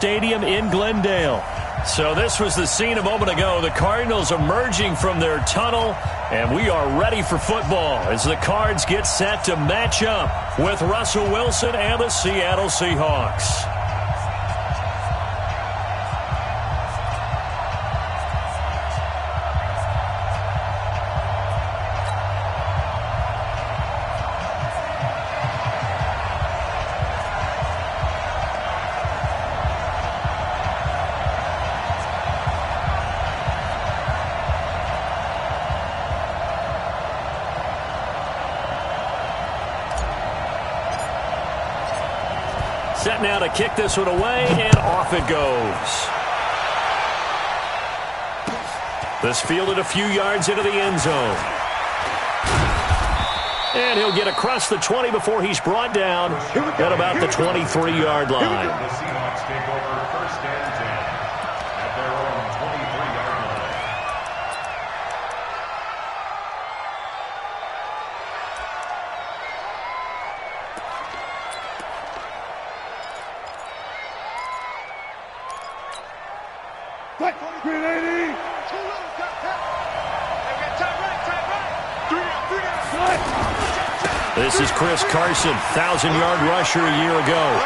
Stadium in Glendale. So this was the scene a moment ago. The Cardinals emerging from their tunnel, and we are ready for football as the Cards get set to match up with Russell Wilson and the Seattle Seahawks. Set now to kick this one away, and off it goes. This fielded a few yards into the end zone. And he'll get across the 20 before he's brought down at about the 23-yard line. The Seahawks take over first and 10 at their own 23-yard line. This is Chris Carson, 1,000-yard rusher a year ago.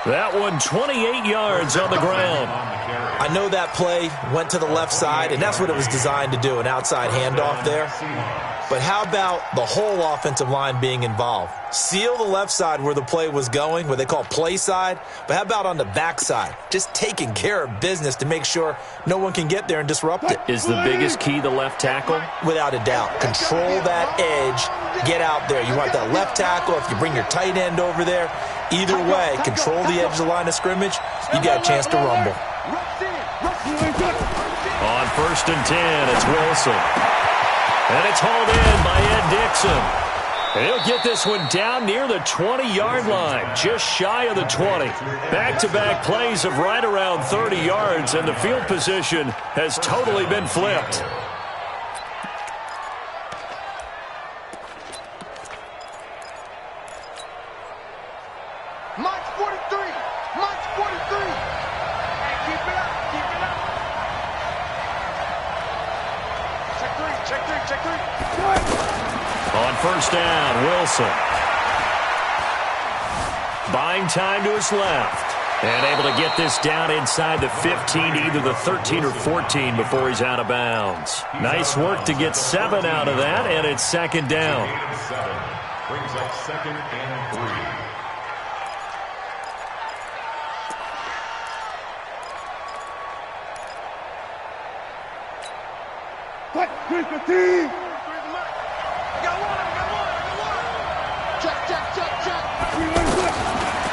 That one 28 yards on the ground. I know that play went to the left side, and that's what it was designed to do, an outside handoff there. But how about the whole offensive line being involved? Seal the left side where the play was going, what they call play side, but how about on the back side? Just taking care of business to make sure no one can get there and disrupt it. Is the biggest key the left tackle? Without a doubt. Control that edge. Get out there. You want that left tackle. If you bring your tight end over there, either way, control the edge of the line of scrimmage, you got a chance to rumble. On first and 10, it's Wilson. And it's hauled in by Ed Dixon. And he'll get this one down near the 20-yard line, just shy of the 20. Back-to-back plays of right around 30 yards, and the field position has totally been flipped. March 43. March 43. Hey, keep it up. Keep it up. Check three. Check three. On first down, Wilson. Buying time to his left. And able to get this down inside the 15, either the 13 or 14 before he's out of bounds. Nice work to get 7 out of that, and it's second down. Brings up second and 3.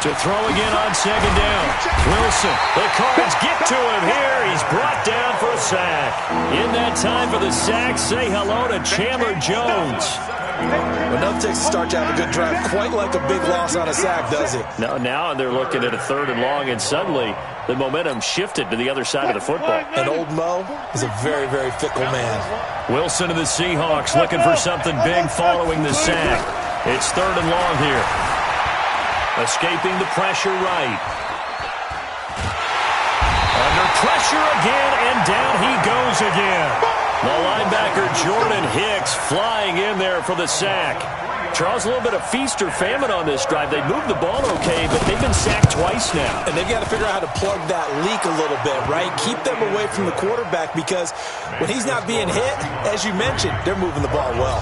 To throw again on second down. Wilson, the Cards get to him here. He's brought down for a sack. In that time for the sack, say hello to Chandler Jones. Enough takes to start to have a good drive. Quite like a big loss on a sack, does it? Now they're looking at a third and long, and suddenly the momentum shifted to the other side of the football. And old Mo is a very, very fickle man. Wilson and the Seahawks looking for something big following the sack. It's third and long here. Escaping the pressure right. Under pressure again, and down he goes again. The linebacker Jordan Hicks flying in there for the sack. Charles, a little bit of feast or famine on this drive. They moved the ball okay, but they've been sacked twice now. And they've got to figure out how to plug that leak a little bit, right? Keep them away from the quarterback, because when he's not being hit, as you mentioned, they're moving the ball well.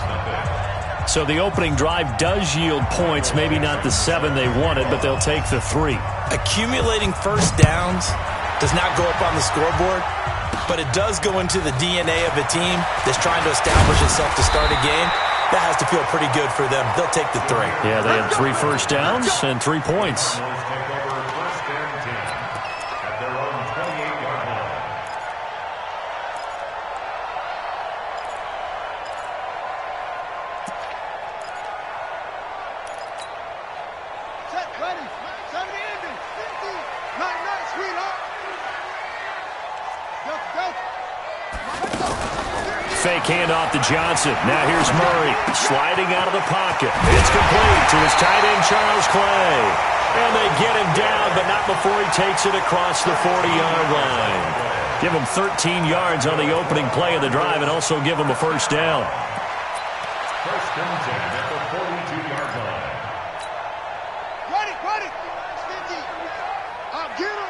So the opening drive does yield points, maybe not the 7 they wanted, but they'll take the 3. Accumulating first downs does not go up on the scoreboard, but it does go into the DNA of a team that's trying to establish itself to start a game. That has to feel pretty good for them. They'll take the 3. Yeah, they had 3 first downs and 3 points. Fake handoff to Johnson. Now here's Murray sliding out of the pocket. It's complete to his tight end, Charles Clay. one, but not before he takes it across the 40-yard line. Give him 13 yards on the opening play of the drive and also give him a first down. First and 10 at the 42-yard line. Ready. Stingy. Get him.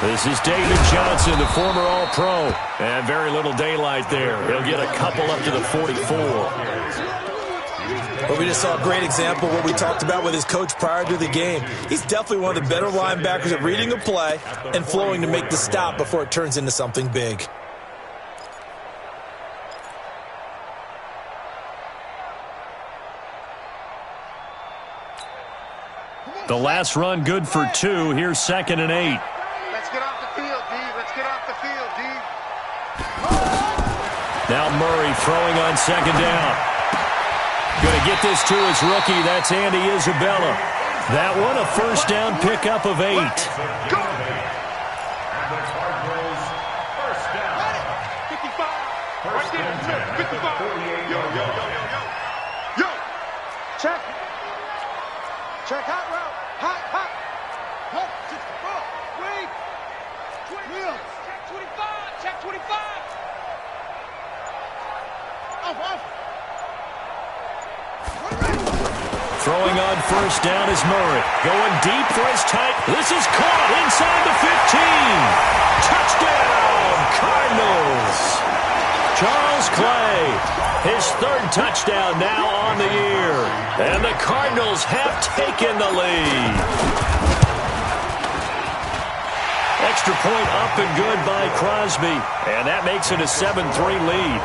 This is David Johnson, the former All-Pro. And very little daylight there. He'll get a couple up to the 44. Well, we just saw a great example of what we talked about with his coach prior to the game. He's definitely one of the better linebackers at reading a play and flowing to make the stop before it turns into something big. The last run good for 2. Here's 2nd and 8. Let's get off the field, D. Now Murray throwing on 2nd down. Going to get this to his rookie. That's Andy Isabella. That one a first down pickup of 8. And the Cardinals first down. 55. First and 10 at the 48-yard line. Yo. Check. Check hot route. Hot. Wait. Check 25. Check 25. Off. Throwing on first down is Murray. Going deep for his tight. This is caught inside the 15. Touchdown, Cardinals. Charles Clay, his 3rd touchdown now on the year. And the Cardinals have taken the lead. Extra point up and good by Crosby. And that makes it a 7-3 lead.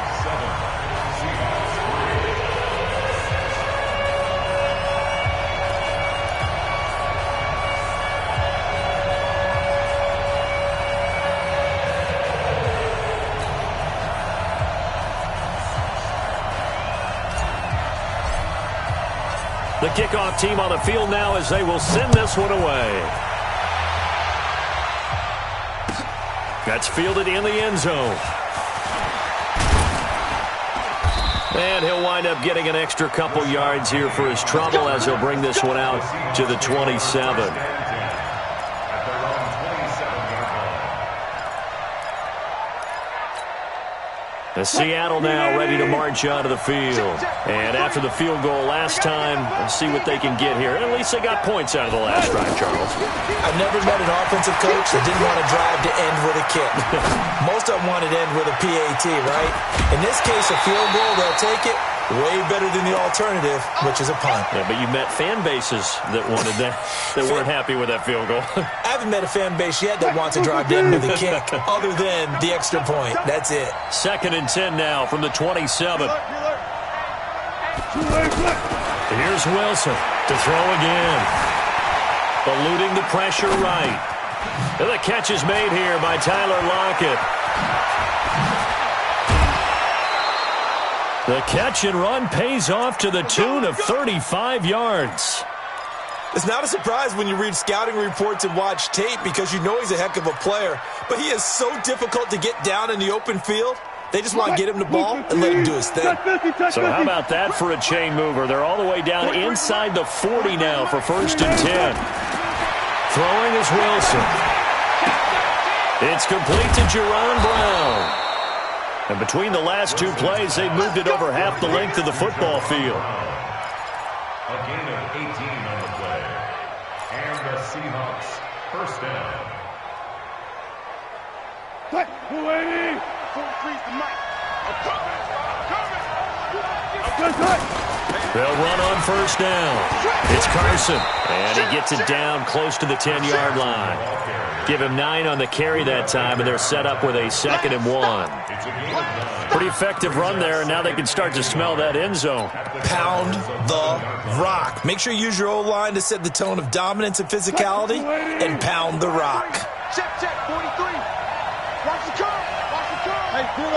The kickoff team on the field now as they will send this one away. That's fielded in the end zone. And he'll wind up getting an extra couple yards here for his trouble as he'll bring this one out to the 27. Seattle now ready to march onto the field. And after the field goal last time, let's see what they can get here. At least they got points out of the last drive, Charles. I've never met an offensive coach that didn't want to drive to end with a kick. Most of them wanted to end with a PAT, right? In this case, a field goal, they'll take it. Way better than the alternative, which is a punt. Yeah, but you met fan bases that wanted that, that weren't happy with that field goal. I haven't met a fan base yet that wants to drive to end with a kick other than the extra point. That's it. 2nd and 10 now from the 27. Here's Wilson to throw again. Eluding the pressure right. And the catch is made here by Tyler Lockett. The catch and run pays off to the tune of 35 yards. It's not a surprise when you read scouting reports and watch tape because you know he's a heck of a player. But he is so difficult to get down in the open field. They just want to get him the ball and let him do his thing. So how about that for a chain mover? They're all the way down inside the 40 now for 1st and 10. Throwing is Wilson. It's complete to Jerron Brown. And between the last 2 plays, they've moved it over half the length of the football field. A gain of 18 on the play. And the Seahawks first down. Cut. 280. Don't freeze the mic. I'm coming. They'll run on first down. It's Carson. And he gets it down close to the 10-yard line. Give him 9 on the carry that time, and they're set up with a 2nd and 1. Pretty effective run there, and now they can start to smell that end zone. Pound the rock. Make sure you use your O-line to set the tone of dominance and physicality, and pound the rock. Check, 43. Watch the curve. Hey, 0.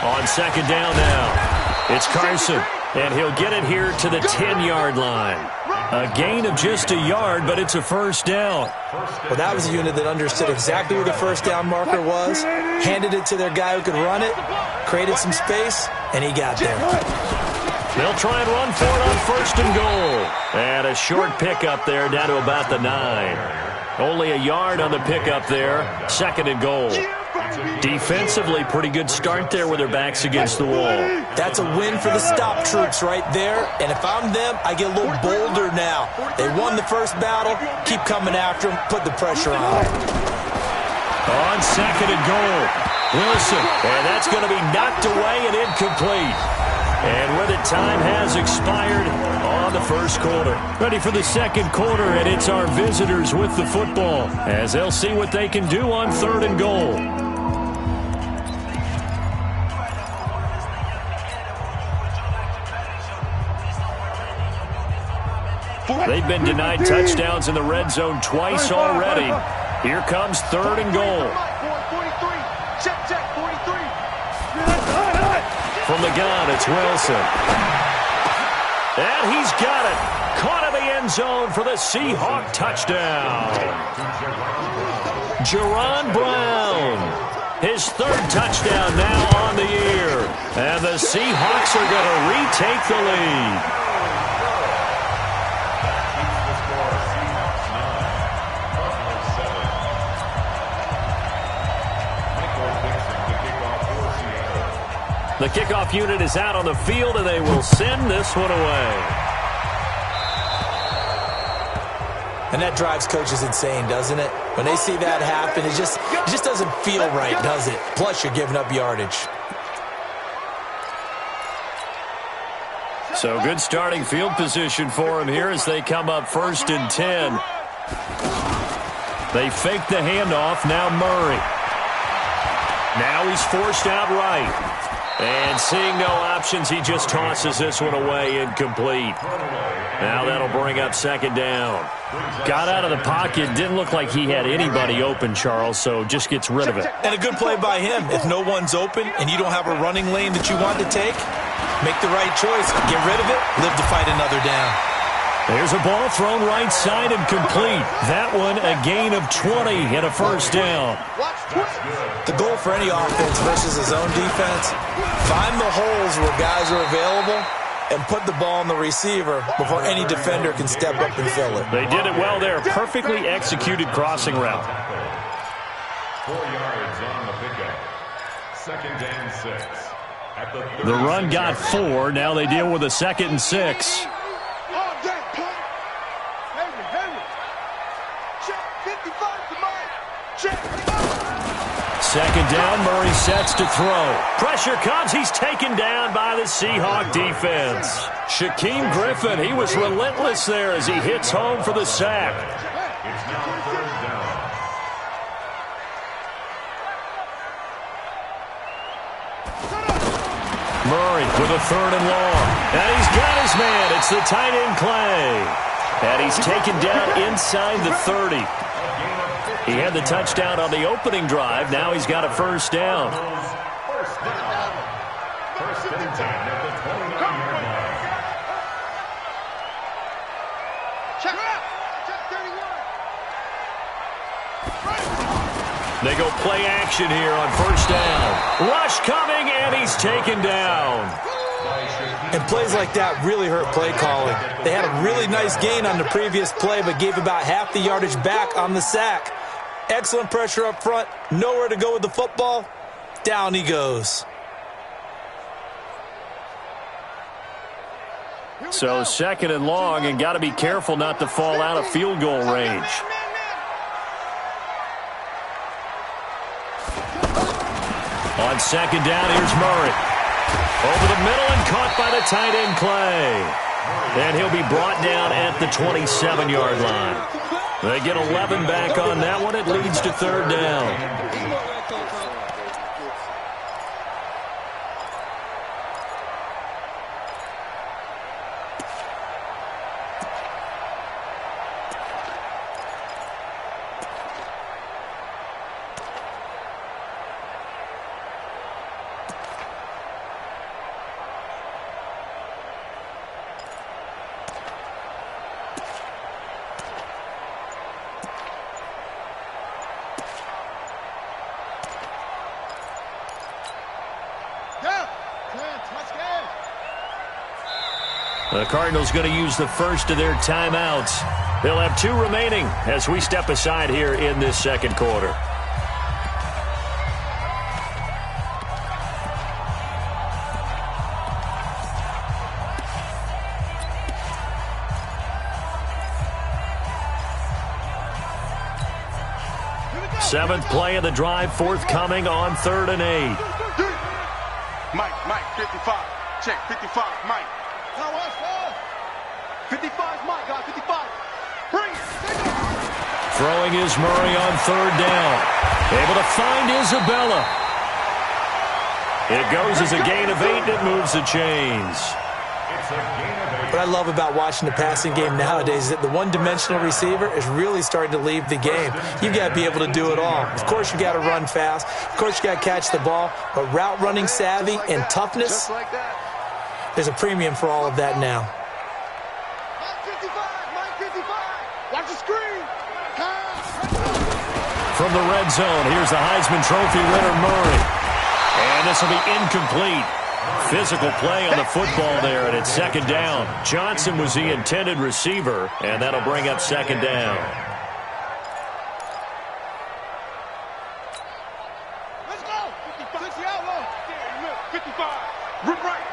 On 2nd down now, it's Carson, and he'll get it here to the 10-yard line. A gain of just a yard, but it's a first down. Well, that was a unit that understood exactly where the first down marker was, handed it to their guy who could run it, created some space, and he got there. They'll try and run for it on 1st and goal. And a short pickup there down to about the 9. Only a yard on the pickup there. 2nd and goal. Defensively, pretty good start there with their backs against the wall. That's a win for the stop troops right there. And if I'm them, I get a little bolder now. They won the first battle. Keep coming after them. Put the pressure on them. On 2nd and goal, Wilson. And that's going to be knocked away and incomplete. And with it, time has expired on the first quarter. Ready for the second quarter, and it's our visitors with the football as they'll see what they can do on 3rd and goal. They've been denied touchdowns in the red zone twice already. Here comes 3rd and goal. From the gun, it's Wilson. And he's got it. Caught in the end zone for the Seahawk touchdown. Jerron Brown. His 3rd touchdown now on the year. And the Seahawks are going to retake the lead. The kickoff unit is out on the field, and they will send this one away. And that drives coaches insane, doesn't it? When they see that happen, it just doesn't feel right, does it? Plus, you're giving up yardage. So good starting field position for him here as they come up 1st and 10. They fake the handoff. Now Murray. Now he's forced out right. And seeing no options, he just tosses this one away, incomplete. Now that'll bring up 2nd down. Got out of the pocket, didn't look like he had anybody open, Charles, so just gets rid of it. And a good play by him. If no one's open and you don't have a running lane that you want to take, make the right choice. Get rid of it, live to fight another down. There's a ball thrown right side and complete. That one a gain of 20 and a 1st down. The goal for any offense versus his own defense, find the holes where guys are available and put the ball on the receiver before any defender can step up and fill it. They did it well there. Perfectly executed crossing route. 4 yards on the pickup. 2nd and 6. At the run got 4. Now they deal with a 2nd and 6. Second down, Murray sets to throw. Pressure comes, he's taken down by the Seahawk defense. Shaquem Griffin, he was relentless there as he hits home for the sack. It's now 3rd down. Murray with a 3rd and long. And he's got his man. It's the tight end Clay. And he's taken down inside the 30. He had the touchdown on the opening drive. Now he's got a 1st down. 1st and 10 at the 29-yard line. Check 31. They go play action here on 1st down. Rush coming, and he's taken down. And plays like that really hurt play calling. They had a really nice gain on the previous play, but gave about half the yardage back on the sack. Excellent pressure up front. Nowhere to go with the football. Down he goes. So 2nd and long, and got to be careful not to fall out of field goal range. On 2nd down, here's Murray. Over the middle and caught by the tight end Clay. And he'll be brought down at the 27-yard line. They get 11 back on that one. It leads to 3rd down. The Cardinals going to use the first of their timeouts. They'll have 2 remaining as we step aside here in this second quarter. Seventh play of the drive, forthcoming on 3rd and 8. Mike, 55. Check, 55, Mike. 55's Mike, guys, 55. Bring it. Throwing is Murray on 3rd down. Able to find Isabella. It goes as a gain of 8, and it moves the chains. What I love about watching the passing game nowadays is that the one-dimensional receiver is really starting to leave the game. You've got to be able to do it all. Of course, you got to run fast. Of course, you got to catch the ball. But route running savvy and toughness, there's a premium for all of that now. Mike 55. Watch the screen. From the red zone, here's the Heisman Trophy winner, Murray. And this will be incomplete. Physical play on the football there, and it's 2nd down. Johnson was the intended receiver, and that'll bring up 2nd down. Let's go. 55. 55. Rip right.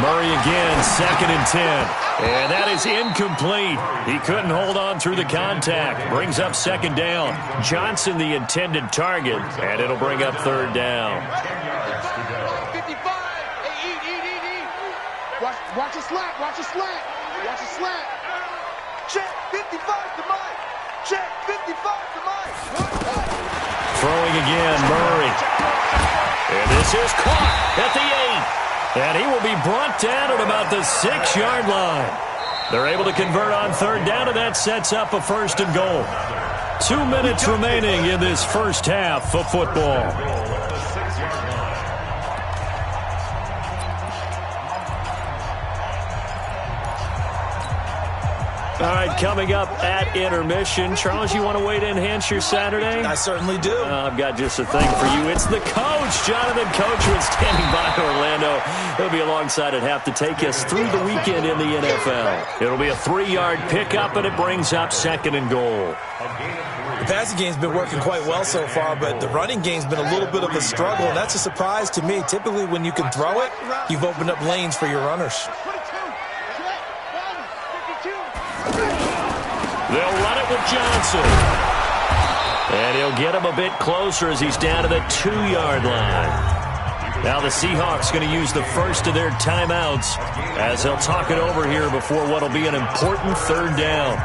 Murray again, 2nd and 10. And that is incomplete. He couldn't hold on through the contact. Brings up 2nd down. Johnson the intended target, and it'll bring up 3rd down. 55. Hey, eat. Watch a slant. Watch a slant. Check, 55 to Mike. Check, 55 to Mike. Throwing again, Murray. And this is caught at the 8. And he will be brought down at about the 6-yard line. They're able to convert on 3rd down, and that sets up a 1st and goal. 2 minutes remaining in this first half of football. All right, coming up at intermission. Charles, you want to wait to enhance your Saturday? I certainly do. I've got just a thing for you. It's the coach, Jonathan Coachman, standing by Orlando. He'll be alongside at half to take us through the weekend in the NFL. It'll be a 3-yard pickup, and it brings up 2nd and goal. The passing game's been working quite well so far, but the running game's been a little bit of a struggle, and that's a surprise to me. Typically, when you can throw it, you've opened up lanes for your runners. They'll run it with Johnson. And he'll get him a bit closer as he's down to the 2-yard line. Now the Seahawks going to use the first of their timeouts as they'll talk it over here before what will be an important 3rd down.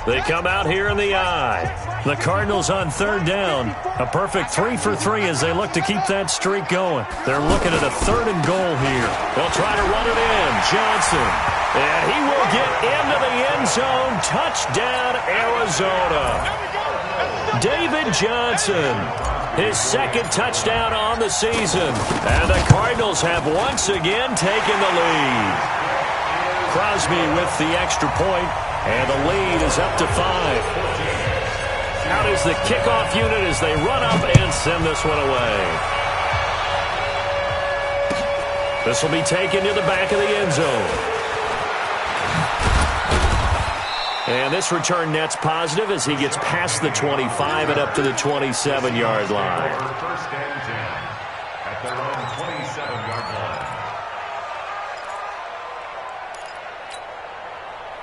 They come out here in the eye. The Cardinals on 3rd down. A perfect 3 for 3 as they look to keep that streak going. They're looking at a 3rd and goal here. They'll try to run it in. Johnson. And he will get into the end zone. Touchdown, Arizona. David Johnson. His 2nd touchdown on the season. And the Cardinals have once again taken the lead. Crosby with the extra point. And the lead is up to 5. Out is the kickoff unit as they run up and send this one away. This will be taken to the back of the end zone. And this return net's positive as he gets past the 25 and up to the 27-yard line. First and 10 at their own 27-yard line.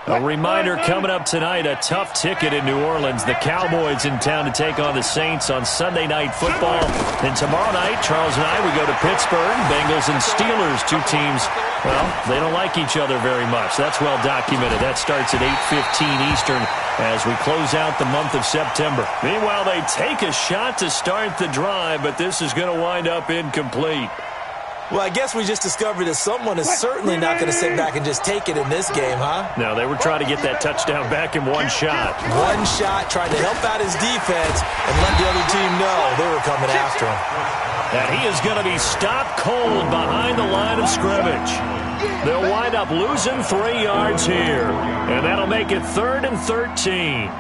A reminder coming up tonight, a tough ticket in New Orleans. The Cowboys in town to take on the Saints on Sunday Night Football. And tomorrow night, Charles and I, we go to Pittsburgh. Bengals and Steelers, 2 teams, well, they don't like each other very much. That's well documented. That starts at 8:15 Eastern as we close out the month of September. Meanwhile, they take a shot to start the drive, but this is going to wind up incomplete. Well, I guess we just discovered that someone is certainly not going to sit back and just take it in this game, huh? No, they were trying to get that touchdown back in one shot. One shot, trying to help out his defense and let the other team know they were coming after him. And he is going to be stopped cold behind the line of scrimmage. They'll wind up losing 3 yards here. And that'll make it 3rd and 13.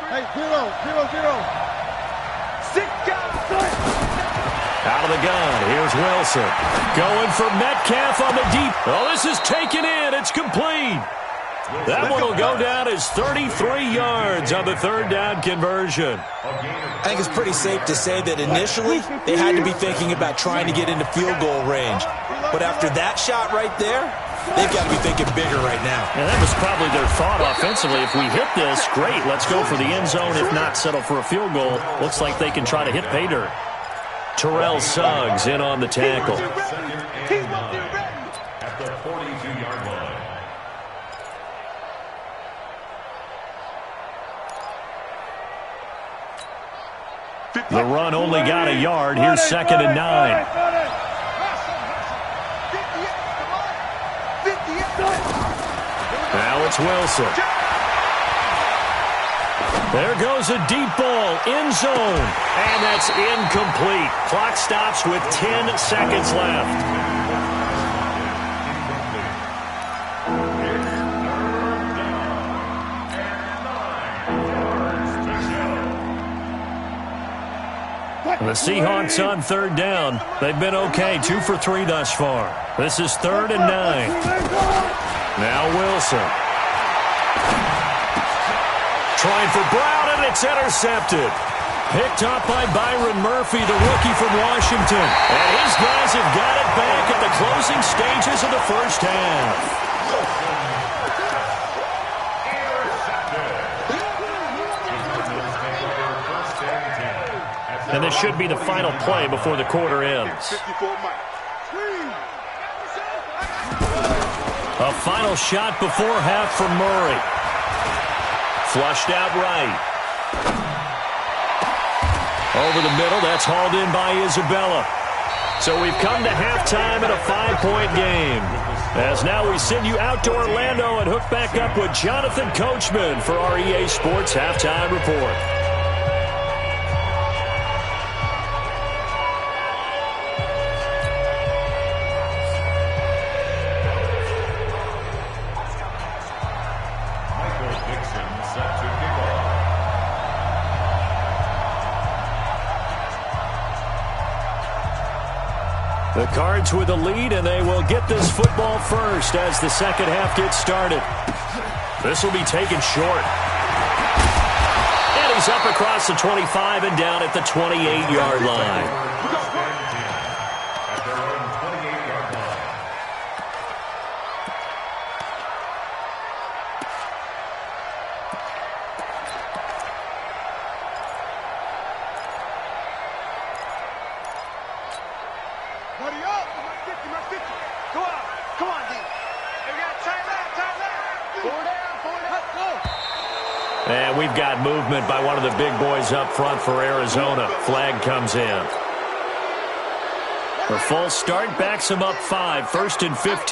Hey, 0-0-0. 6 guys. Out of the gun, here's Wilson. Going for Metcalf on the deep. Oh, this is taken in. It's complete. That one will go down as 33 yards on the 3rd down conversion. I think it's pretty safe to say that initially they had to be thinking about trying to get into field goal range. But after that shot right there, they've got to be thinking bigger right now. And that was probably their thought offensively. If we hit this, great, let's go for the end zone. If not, settle for a field goal. Looks like they can try to hit pay dirt. Terrell Suggs in on the tackle. At the 42-yard line. The run only got a yard. Here's 2nd and 9. Now it's Wilson. There goes a deep ball, end zone, and that's incomplete. Clock stops with 10 seconds left. The Seahawks on 3rd down. They've been okay, 2 for 3 thus far. This is 3rd and 9. Now Wilson. Trying for Brown, and it's intercepted. Picked up by Byron Murphy, the rookie from Washington. And his guys have got it back at the closing stages of the first half. And this should be the final play before the quarter ends. A final shot before half from Murray. Flushed out right. Over the middle, that's hauled in by Isabella. So we've come to halftime in a 5-point game. As now we send you out to Orlando and hook back up with Jonathan Coachman for our EA Sports Halftime Report. The Cards with a lead, and they will get this football first as the second half gets started. This will be taken short. And he's up across the 25 and down at the 28-yard line. And we've got movement by one of the big boys up front for Arizona. Flag comes in. The full start backs him up 5, 1st and 15.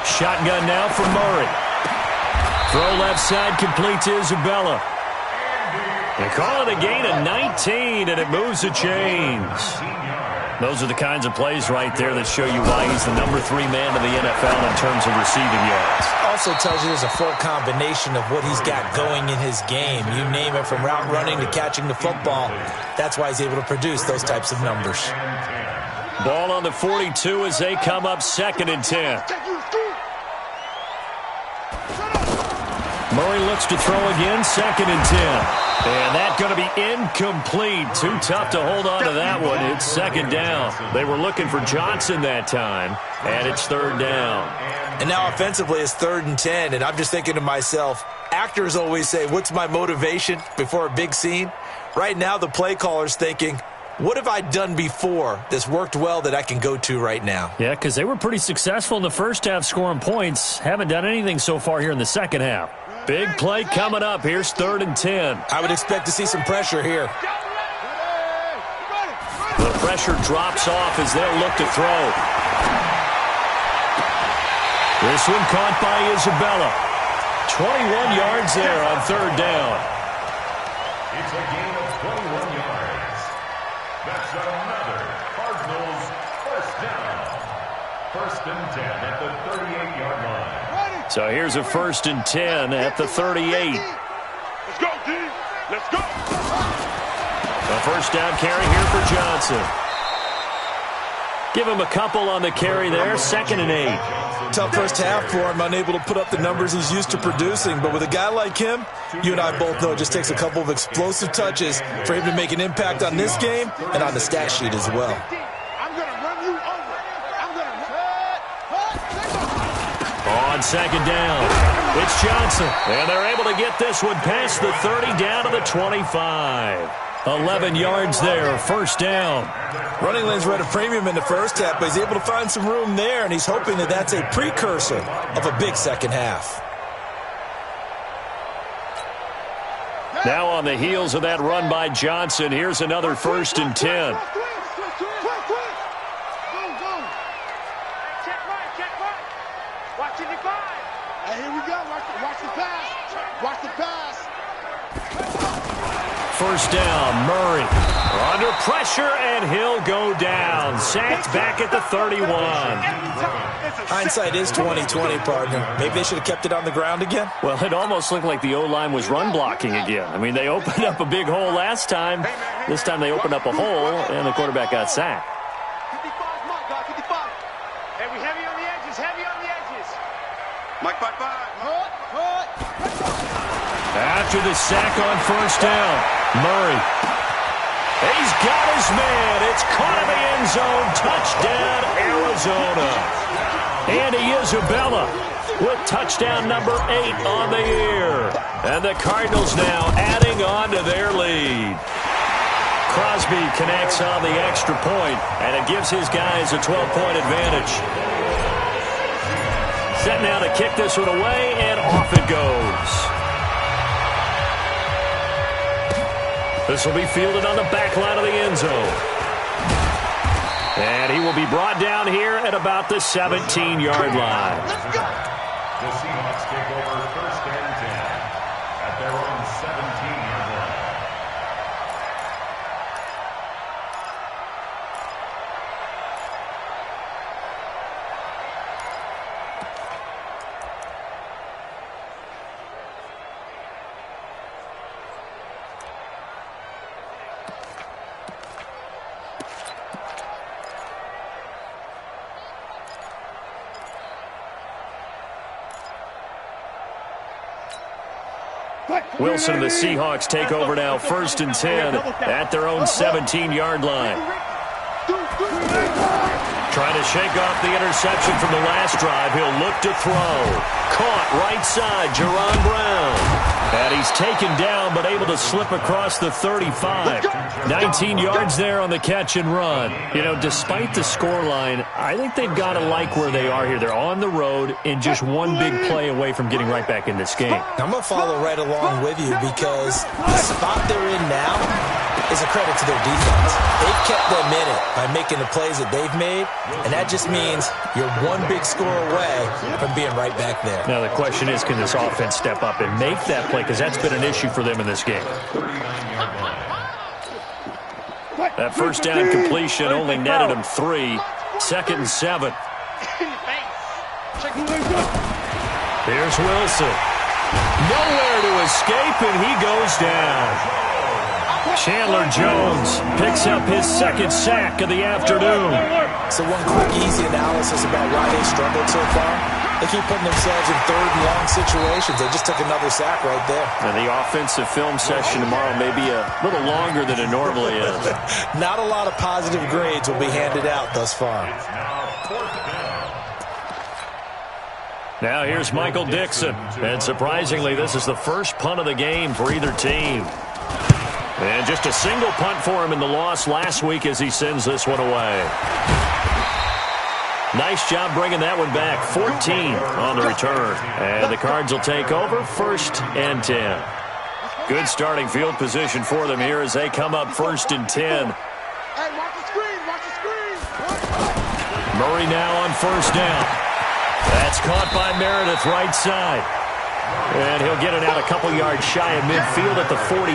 Shotgun now for Murray. Throw left side, complete to Isabella. They call it a gain of 19, and it moves the chains. Those are the kinds of plays right there that show you why he's the number 3 man in the NFL in terms of receiving yards. Also tells you there's a full combination of what he's got going in his game. You name it, from route running to catching the football. That's why he's able to produce those types of numbers. Ball on the 42 as they come up 2nd and 10. Murray looks to throw again, 2nd and 10. And that's going to be incomplete. Too tough to hold on to that one. It's 2nd down. They were looking for Johnson that time, and it's 3rd down. And now offensively it's 3rd and 10, and I'm just thinking to myself, actors always say, what's my motivation before a big scene? Right now the play caller's thinking, what have I done before that's worked well that I can go to right now? Yeah, because they were pretty successful in the first half scoring points. Haven't done anything so far here in the second half. Big play coming up. Here's 3rd and 10. I would expect to see some pressure here. The pressure drops off as they'll look to throw. This one caught by Isabella. 21 yards there on third down. It's a gain of 21 yards. That's another Cardinals first down. First and 10 at the 38-yard line. So here's a first and 10 at the 38. Let's go, D. Let's go. A first down carry here for Johnson. Give him a couple on the carry there. 2nd and 8. Tough first half for him, unable to put up the numbers he's used to producing. But with a guy like him, you and I both know it just takes a couple of explosive touches for him to make an impact on this game and on the stat sheet as well. I'm going to run you over. I'm going to On 2nd down, it's Johnson. And they're able to get this one past the 30 down to the 25. 11 yards there, first down. Running lanes were at a premium in the first half, but he's able to find some room there, and he's hoping that that's a precursor of a big second half. Now on the heels of that run by Johnson, here's another first and 10. Check right. Watch it, divide. Hey, here we go. Watch the pass. Watch the pass. First down, Murray. Under pressure, and he'll go down. Sacked back at the 31. Hindsight is 20/20, partner. Maybe they should have kept it on the ground again. Well, it almost looked like the O-line was run blocking again. I mean, they opened up a big hole last time. This time they opened up a hole, and the quarterback got sacked. 55's Mike, guy, 55. Hey, we heavy on the edges, Mike, 5-5. After the sack on first down, Murray. He's got his man. It's caught in the end zone. Touchdown, Arizona. Andy Isabella with touchdown number 8 on the year. And the Cardinals now adding on to their lead. Crosby connects on the extra point, and it gives his guys a 12-point advantage. Set now to kick this one away, and off it goes. This will be fielded on the back line of the end zone. And he will be brought down here at about the 17-yard line. The Seahawks take over first and 10 at their own 17-yard line. Wilson and the Seahawks take over now, first and 10 at their own 17-yard line. Trying to shake off the interception from the last drive. He'll look to throw. Caught right side, Jerron Brown. And he's taken down, but able to slip across the 35. 19 yards there on the catch and run. You know, despite the scoreline, I think they've got to like where they are here. They're on the road and just one big play away from getting right back in this game. I'm going to follow right along with you because the spot they're in now is a credit to their defense. They've kept them in it by making the plays that they've made, and that just means you're one big score away from being right back there. Now the question is, can this offense step up and make that play? Because that's been an issue for them in this game. That first down completion only netted him 3. 2nd and 7. Here's Wilson. Nowhere to escape, and he goes down. Chandler Jones picks up his 2nd sack of the afternoon. So one quick, easy analysis about why they struggled so far. They keep putting themselves in 3rd and long situations. They just took another sack right there. And the offensive film session tomorrow may be a little longer than it normally is. Not a lot of positive grades will be handed out thus far. Now here's Michael Dixon. And surprisingly, this is the first punt of the game for either team. And just a single punt for him in the loss last week as he sends this one away. Nice job bringing that one back. 14 on the return. And the Cards will take over, 1st and 10. Good starting field position for them here as they come up 1st and 10. Hey, watch the screen, watch the screen. Murray now on first down. That's caught by Meredith right side. And he'll get it out a couple yards shy of midfield at the 48.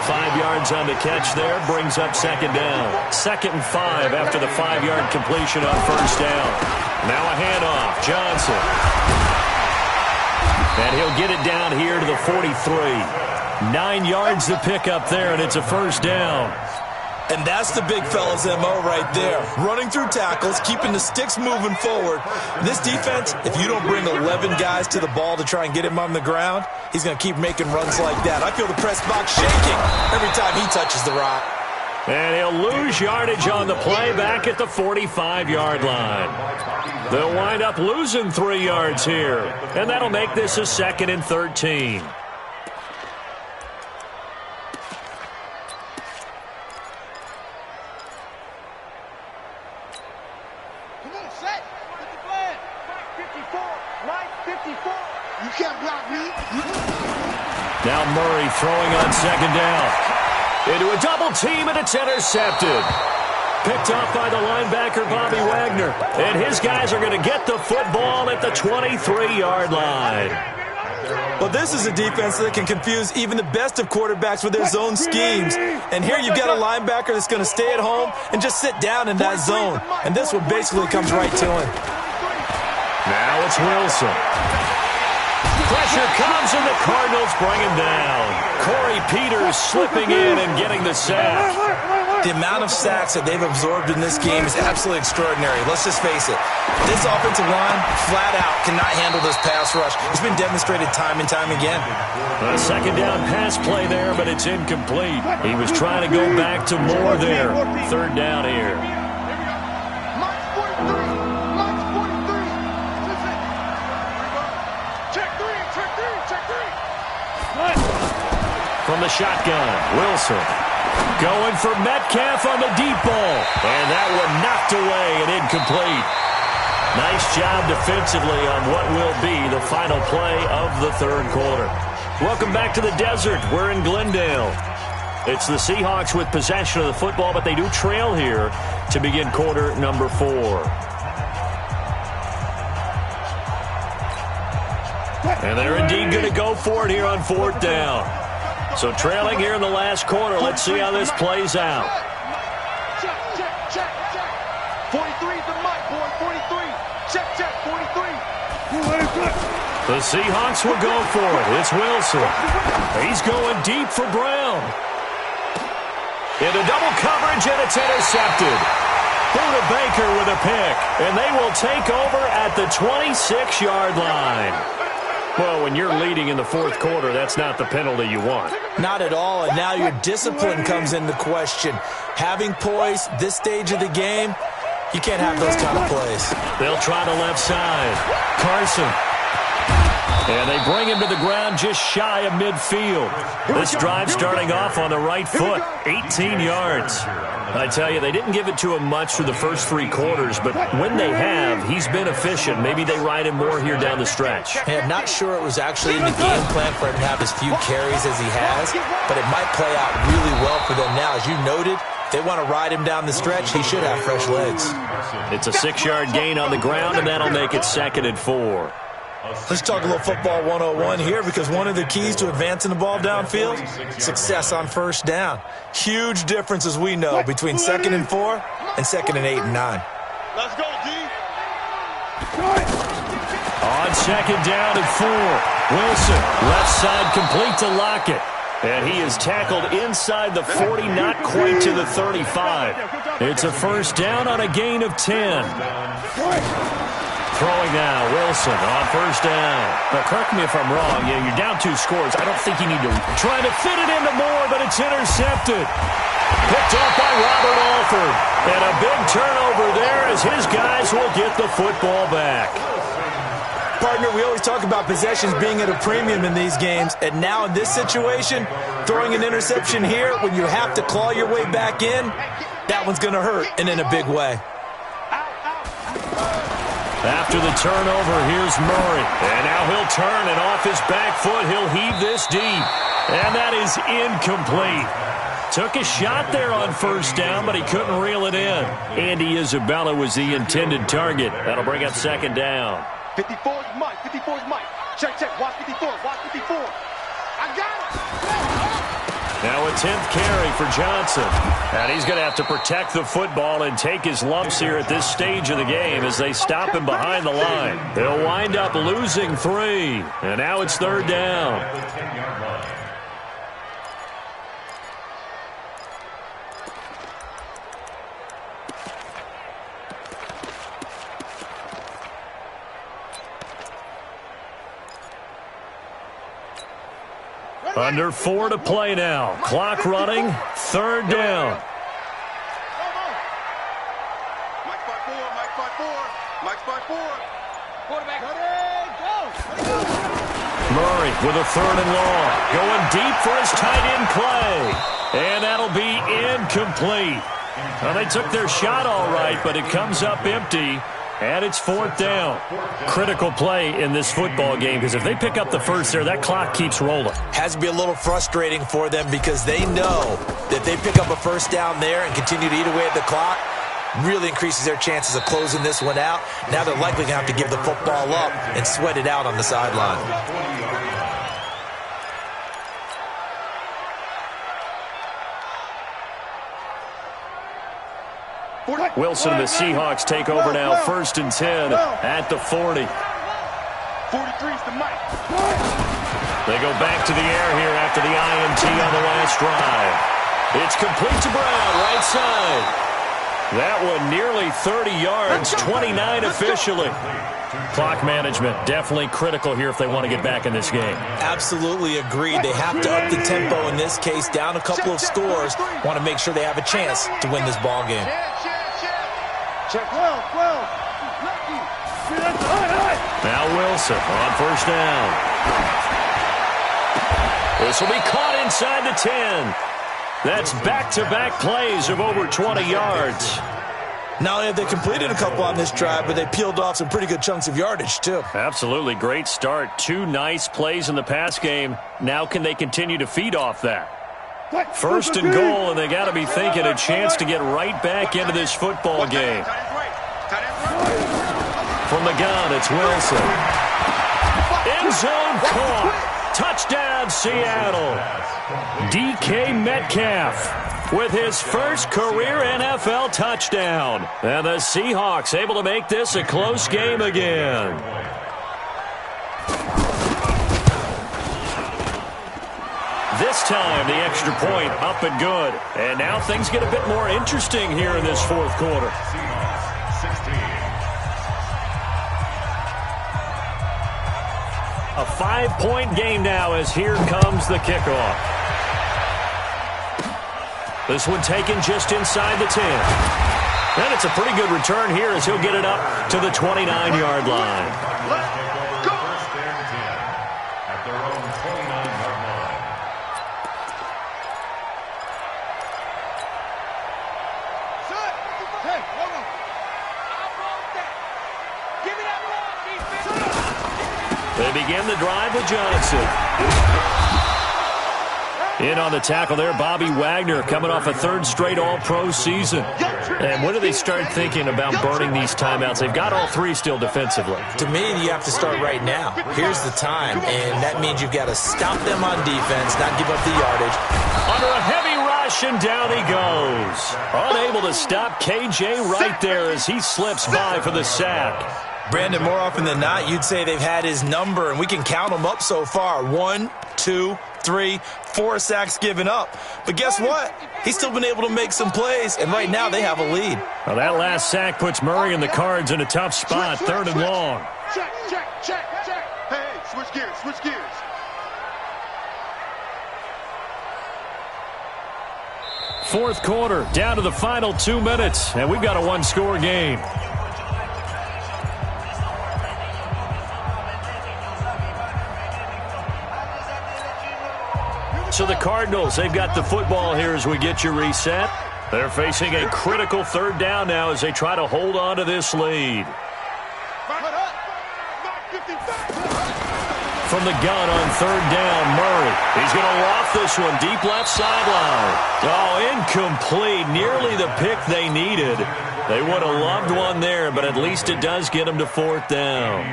5 yards on the catch there, brings up second down. 2nd and 5 after the 5-yard completion on first down. Now a handoff, Johnson. And he'll get it down here to the 43. 9 yards to pick up there, and it's a first down. And that's the big fella's MO right there. Running through tackles, keeping the sticks moving forward. This defense, if you don't bring 11 guys to the ball to try and get him on the ground, he's going to keep making runs like that. I feel the press box shaking every time he touches the rock. And he'll lose yardage on the play back at the 45-yard line. They'll wind up losing 3 yards here. And that'll make this a 2nd and 13. Now Murray throwing on second down. Into a double team, and it's intercepted. Picked off by the linebacker, Bobby Wagner. And his guys are going to get the football at the 23-yard line. Well, this is a defense that can confuse even the best of quarterbacks with their zone schemes. And here you've got a linebacker that's going to stay at home and just sit down in that zone. And this one basically comes right to him. Now it's Wilson. Pressure comes, and the Cardinals bring him down. Corey Peters slipping in and getting the sack. The amount of sacks that they've absorbed in this game is absolutely extraordinary. Let's just face it. This offensive line, flat out, cannot handle this pass rush. It's been demonstrated time and time again. A second down pass play there, but it's incomplete. He was trying to go back to more there. 3rd down here. From the shotgun, Wilson going for Metcalf on the deep ball. And that one knocked away and incomplete. Nice job defensively on what will be the final play of the 3rd quarter. Welcome back to the desert. We're in Glendale. It's the Seahawks with possession of the football, but they do trail here to begin quarter number 4. And they're indeed going to go for it here on 4th down. So trailing here in the last quarter. Let's see how this plays out. Check, check, check, check. 43 is the mic, boy. 43. Check, check, 43. The Seahawks will go for it. It's Wilson. He's going deep for Brown. Into double coverage, and it's intercepted. Buda Baker with a pick. And they will take over at the 26-yard line. Well, when you're leading in the 4th quarter, that's not the penalty you want. Not at all, and now your discipline comes into question. Having poise this stage of the game, you can't have those kind of plays. They'll try the left side. Carson. And they bring him to the ground just shy of midfield. This drive starting off on the right foot, 18 yards. I tell you, they didn't give it to him much through the first 3 quarters, but when they have, he's been efficient. Maybe they ride him more here down the stretch. Hey, I'm not sure it was actually in the game plan for him to have as few carries as he has, but it might play out really well for them now. As you noted, if they want to ride him down the stretch, he should have fresh legs. It's a 6-yard gain on the ground, and that'll make it 2nd and 4. Let's talk a little football 101 here, because one of the keys to advancing the ball downfield, success on first down. Huge difference, as we know, between 2nd and 4 and 2nd and 8 and 9. Let's go, D. On 2nd down and 4, Wilson, left side complete to Lockett. And he is tackled inside the 40, not quite to the 35. It's a first down on a gain of 10. Throwing now, Wilson on first down. But correct me if I'm wrong. Yeah, you're down 2 scores. I don't think you need to try to fit it into more, but it's intercepted. Picked off by Robert Alford. And a big turnover there as his guys will get the football back. Partner, we always talk about possessions being at a premium in these games, and now in this situation, throwing an interception here when you have to claw your way back in, that one's going to hurt, and in a big way. After the turnover, here's Murray. And now he'll turn, and off his back foot, he'll heave this deep. And that is incomplete. Took a shot there on first down, but he couldn't reel it in. Andy Isabella was the intended target. That'll bring up 2nd down. 54's Mike. 54's Mike. Check, check. Watch 54. Watch 54. I got it. Now a 10th carry for Johnson. And he's going to have to protect the football and take his lumps here at this stage of the game as they stop him behind the line. They'll wind up losing 3. And now it's 3rd down. At the 10-yard line. Under 4 to play now. Clock running. 3rd down. Mike 5-4. Mike 5-4. Mike 5-4. Quarterback. Go. Murray with a 3rd and long. Going deep for his tight end play. And that'll be incomplete. Well, they took their shot all right, but it comes up empty. And it's 4th down. Critical play in this football game because if they pick up the first there, that clock keeps rolling. Has to be a little frustrating for them because they know that they pick up a first down there and continue to eat away at the clock, really increases their chances of closing this one out. Now they're likely going to have to give the football up and sweat it out on the sideline. Wilson and the Seahawks take over now, 1st and 10 at the 40. 43's the mic. They go back to the air here after the INT on the last drive. It's complete to Brown, right side. That one nearly 30 yards, 29 officially. Clock management definitely critical here if they want to get back in this game. Absolutely agreed. They have to up the tempo in this case, down a couple of scores. Want to make sure they have a chance to win this ball game. Check 12. Lucky. Now Wilson on 1st down. This will be caught inside the 10. That's back-to-back plays of over 20 yards. Not only have they completed a couple on this drive, but they peeled off some pretty good chunks of yardage, too. Absolutely. Great start. 2 nice plays in the pass game. Now can they continue to feed off that? 1st and goal, and they got to be thinking a chance to get right back into this football game. From the gun, it's Wilson. End zone caught. Touchdown, Seattle. DK Metcalf with his first career NFL touchdown. And the Seahawks able to make this a close game again. This time, the extra point up and good. And now things get a bit more interesting here in this 4th quarter. A 5-point game now as here comes the kickoff. This one taken just inside the 10. And it's a pretty good return here as he'll get it up to the 29-yard line. They begin the drive with Johnson. In on the tackle there, Bobby Wagner coming off a 3rd straight All-Pro season. And when do they start thinking about burning these timeouts? They've got all 3 still defensively. To me, you have to start right now. Here's the time, and that means you've got to stop them on defense, not give up the yardage. Under a heavy rush, and down he goes. Unable to stop KJ right there as he slips by for the sack. Brandon, more often than not, you'd say they've had his number, and we can count them up so far. 1, 2, 3, 4 sacks given up. But guess what? He's still been able to make some plays, and right now they have a lead. Well, that last sack puts Murray and the Cards in a tough spot, 3rd and long. Check. Hey, switch gears. 4th quarter, down to the final 2 minutes, and we've got a 1-score game. So the Cardinals, they've got the football here as we get you reset. They're facing a critical 3rd down now as they try to hold on to this lead. From the gun on 3rd down, Murray. He's going to loft this one deep left sideline. Oh, incomplete. Nearly the pick they needed. They would have loved one there, but at least it does get them to 4th down.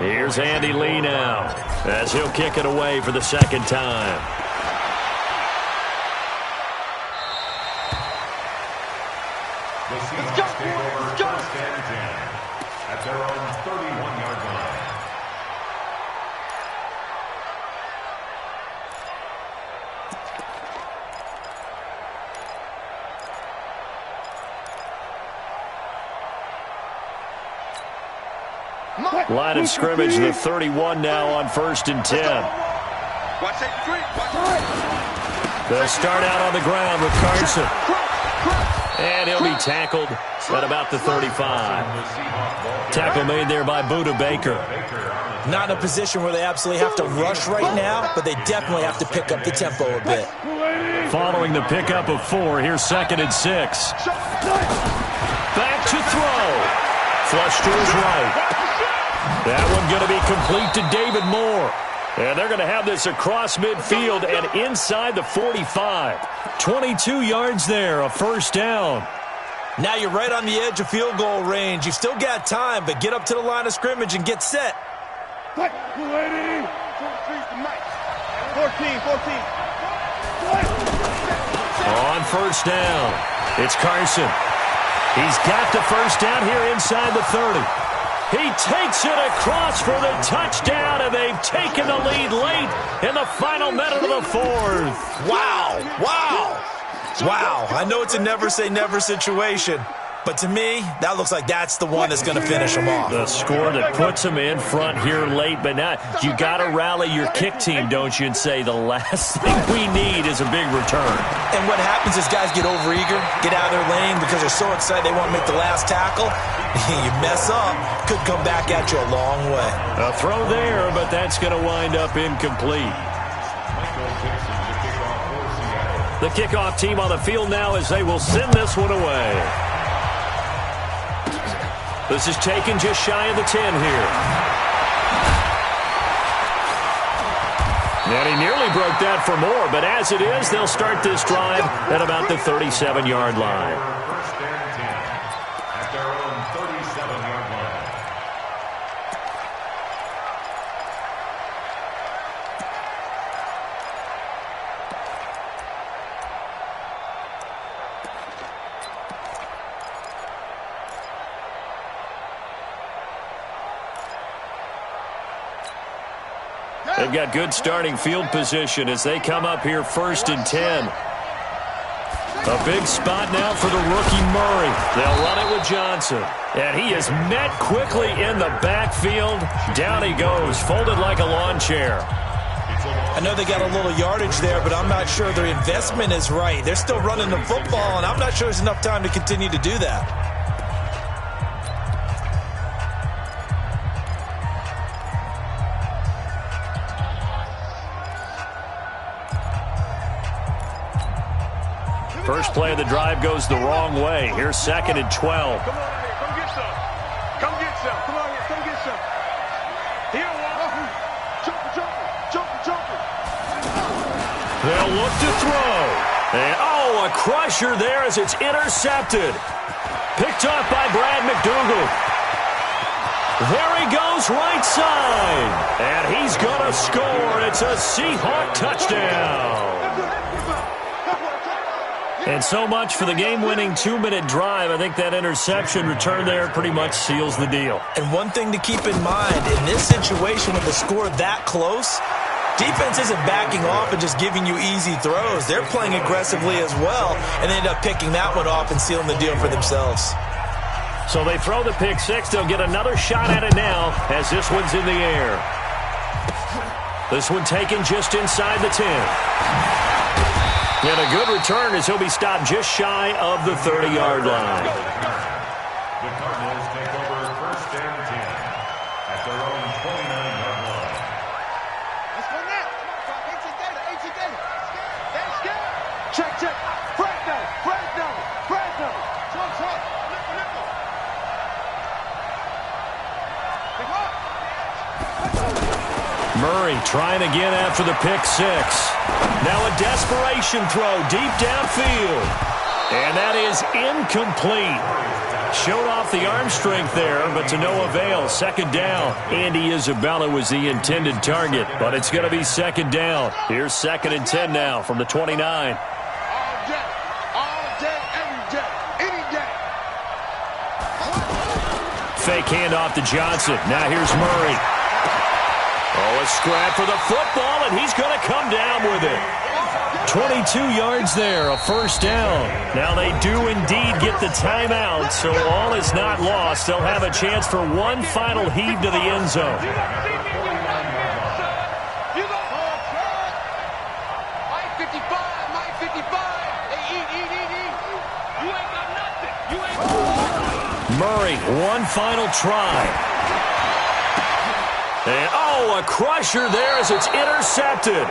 Here's Andy Lee now as he'll kick it away for the second time. Let's go, boys. Let's go. First and 10 at their own 31-yard line. Line of scrimmage, the 31 now on 1st and 10. They'll start out on the ground with Carson. And he'll be tackled at about the 35. Tackle made there by Budda Baker. Not in a position where they absolutely have to rush right now, but they definitely have to pick up the tempo a bit. Following the pickup of 4, here's 2nd and 6. Back to throw. Flush to his right. That one going to be complete to David Moore. And they're going to have this across midfield and inside the 45. 22 yards there, a first down. Now you're right on the edge of field goal range. You've still got time, but get up to the line of scrimmage and get set. 14. On first down, it's Carson. He's got the first down here inside the 30. He takes it across for the touchdown, and they've taken the lead late in the final minute of the 4th. Wow, wow, wow. I know it's a never-say-never situation, but to me, that looks like that's the one that's going to finish them off. The score that puts them in front here late, but now you got to rally your kick team, don't you, and say the last thing we need is a big return. And what happens is guys get overeager, get out of their lane because they're so excited they want to make the last tackle. You mess up, could come back at you a long way. A throw there, but that's going to wind up incomplete. The kickoff team on the field now as they will send this one away. This is taken just shy of the 10 here. And he nearly broke that for more, but as it is, they'll start this drive at about the 37-yard line. First and 10 at their own 37-yard line. They've got good starting field position as they come up here 1st and 10. A big spot now for the rookie Murray. They'll run it with Johnson. And he is met quickly in the backfield. Down he goes, folded like a lawn chair. I know they got a little yardage there, but I'm not sure their investment is right. They're still running the football, and I'm not sure there's enough time to continue to do that. First play of the drive goes the wrong way. Here's 2nd and 12. Come on, come get some. Come get some. Come on, come get some. Here, jumper. They'll look to throw. And, a crusher there as it's intercepted. Picked off by Brad McDougal. There he goes, right side. And he's going to score. It's a Seahawk touchdown. And so much for the game-winning 2-minute drive. I think that interception return there pretty much seals the deal. And one thing to keep in mind, in this situation with the score that close, defense isn't backing off and just giving you easy throws. They're playing aggressively as well, and they end up picking that one off and sealing the deal for themselves. So they throw the pick six. They'll get another shot at it now as this one's in the air. This one taken just inside the 10. And a good return as he'll be stopped just shy of the 30-yard line. The Cardinals take over 1st and 10 at their own 29-yard line. Let's go now. Check. Fresno. Murray trying again after the pick six. Now a desperation throw deep downfield. And that is incomplete. Showed off the arm strength there, but to no avail. Second down. Andy Isabella was the intended target, but it's going to be second down. Here's 2nd and 10 now from the 29. All day, every day, any day. Fake handoff to Johnson. Now here's Murray. Oh, a scrap for the football, and he's going to come down with it. 22 yards there, a first down. Now they do indeed get the timeout, so all is not lost. They'll have a chance for one final heave to the end zone. Murray, one final try. And, oh, a crusher there as it's intercepted.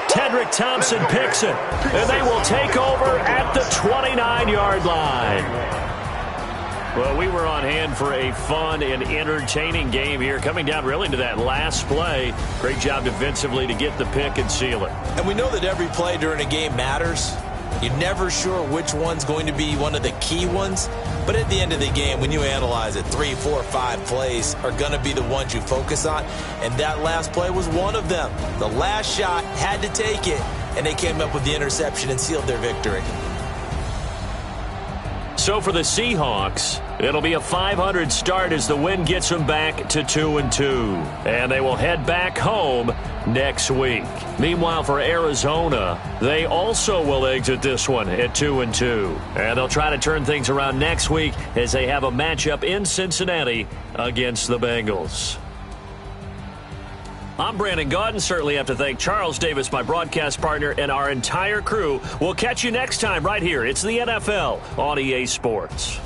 Tedrick Thompson picks it, and they will take over at the 29-yard line. Well, we were on hand for a fun and entertaining game here, coming down really to that last play. Great job defensively to get the pick and seal it. And we know that every play during a game matters. You're never sure which one's going to be one of the key ones. But at the end of the game, when you analyze it, 3, 4, 5 plays are going to be the ones you focus on. And that last play was one of them. The last shot had to take it, and they came up with the interception and sealed their victory. So for the Seahawks, it'll be a .500 start as the win gets them back to 2-2. And they will head back home next week. Meanwhile, for Arizona, they also will exit this one at 2-2. And they'll try to turn things around next week as they have a matchup in Cincinnati against the Bengals. I'm Brandon Gaudin. Certainly have to thank Charles Davis, my broadcast partner, and our entire crew. We'll catch you next time right here. It's the NFL on EA Sports.